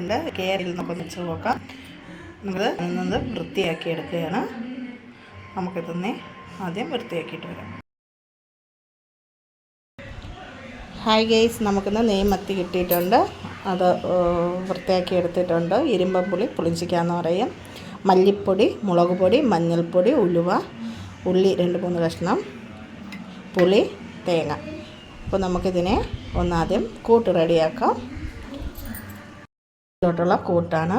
ഉണ്ട്. കേരയിൽ നമുക്കൊന്ന് വെച്ച് നോക്കാം. നമുക്കത് വൃത്തിയാക്കി എടുക്കുകയാണ്. നമുക്കിതൊന്ന് ആദ്യം വൃത്തിയാക്കിയിട്ട് വരാം. ഹായ് ഗെയ്സ്, നമുക്കിന്ന് നെയ്മത്തി കിട്ടിയിട്ടുണ്ട്. അത് വൃത്തിയാക്കി എടുത്തിട്ടുണ്ട്. ഇരുമ്പം പുളി പുളിഞ്ചിക്കാന്ന് പറയും. മല്ലിപ്പൊടി, മുളക് പൊടി, മഞ്ഞൾപ്പൊടി, ഉലുവ, ഉള്ളി 2-3 കഷ്ണം, പുളി, തേങ്ങ. അപ്പോൾ നമുക്കിതിനെ ഒന്നാദ്യം കൂട്ട് റെഡിയാക്കാം. ഇതിലോട്ടുള്ള കൂട്ടാണ്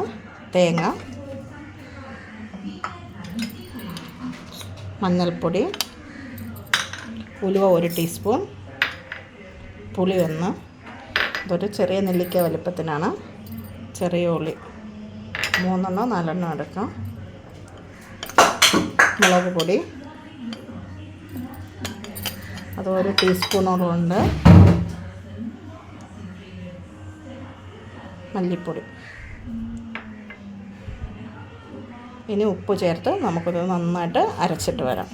തേങ്ങ, മഞ്ഞൾപ്പൊടി, ഉലുവ 1 ടീസ്പൂൺ, പുളി 1, ഇതൊരു ചെറിയ നെല്ലിക്ക വലുപ്പത്തിനാണ്. ചെറിയ ഉള്ളി 3-4 എടുക്കാം. മുളക് പൊടി അത് 1 ടീസ്പൂണോളം ഉണ്ട്. മല്ലിപ്പൊടി. ഇനി ഉപ്പ് ചേർത്ത് നമുക്കത് നന്നായിട്ട് അരച്ചിട്ട് വരാം.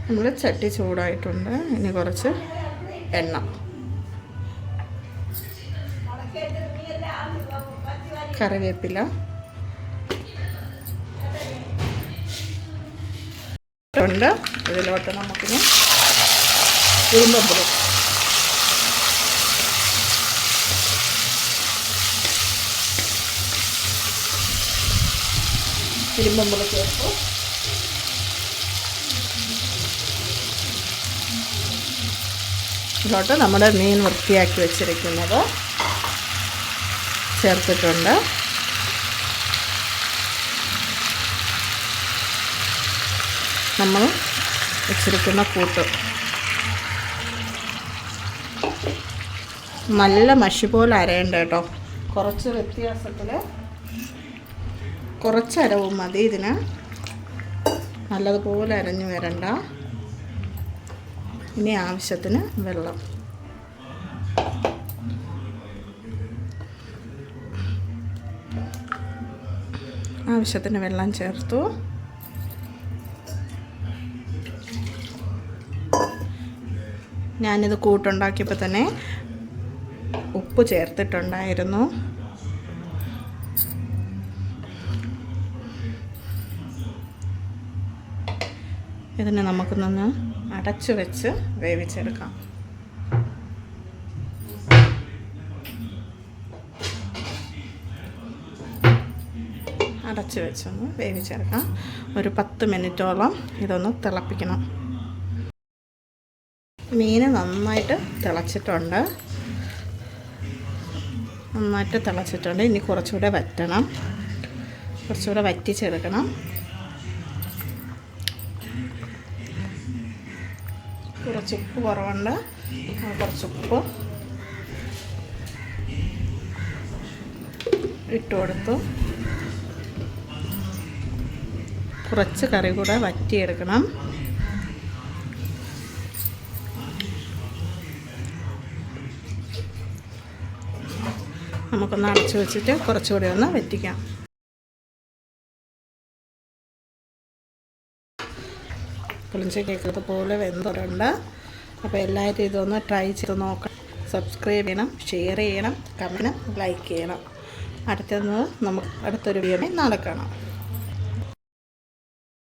നമ്മൾ ചട്ടി ചൂടായിട്ടുണ്ട്. ഇനി കുറച്ച് എണ്ണ, കറിവേപ്പില, ഉണ്ട്. ഇതിലോട്ട് നമുക്കിനി ഇരുമ്പം പുളി, ചേർത്ത് ഇതിലോട്ട് നമ്മുടെ മീൻ വൃത്തിയാക്കി വെച്ചിരിക്കുന്നത് ചേർത്തിട്ടുണ്ട്. നമ്മൾ വെച്ചിരിക്കുന്ന കൂട്ട് നല്ല മഷി പോലെ അരയണ്ട കേട്ടോ. കുറച്ച് വ്യത്യാസത്തിൽ കുറച്ച് അരവും മതി. ഇതിന് നല്ലതുപോലെ അരഞ്ഞു വരണ്ട. ഇനി ആവശ്യത്തിന് വെള്ളം. ആവശ്യത്തിന് വെള്ളം ചേർത്തു. ഞാനിത് കൂട്ടുണ്ടാക്കിയപ്പോൾ തന്നെ ഉപ്പ് ചേർത്തിട്ടുണ്ടായിരുന്നു. ഇതിനെ നമുക്കൊന്ന് അടച്ചു വെച്ച് വേവിച്ചെടുക്കാം. അടച്ചു വെച്ചൊന്ന് വേവിച്ചെടുക്കാം. ഒരു 10 മിനിറ്റോളം ഇതൊന്ന് തിളപ്പിക്കണം. മീൻ നന്നായിട്ട് തിളച്ചിട്ടുണ്ട്. ഇനി കുറച്ചുകൂടെ വറ്റണം. കുറച്ചുകൂടെ വറ്റിച്ചെടുക്കണം. കുറച്ച് ഉപ്പ് കുറവുണ്ട്. കുറച്ച് ഉപ്പ് ഇട്ട് കൊടുത്തു. കുറച്ച് കറി കൂടെ വറ്റിയെടുക്കണം. നമുക്കൊന്ന് അടച്ചു വെച്ചിട്ട് കുറച്ചുകൂടി ഒന്ന് വറ്റിക്കാം. പുളിഞ്ചി കേൾക്കുന്നത് പോലെ വെന്തിട്ടുണ്ട്. അപ്പോൾ എല്ലാവരും ഇതൊന്ന് ട്രൈ ചെയ്ത് നോക്കണം. സബ്സ്ക്രൈബ് ചെയ്യണം, ഷെയർ ചെയ്യണം, കമൻറ്റ്, ലൈക്ക് ചെയ്യണം. നമുക്ക് അടുത്തൊരു വീഡിയോ നാളെ കാണാം.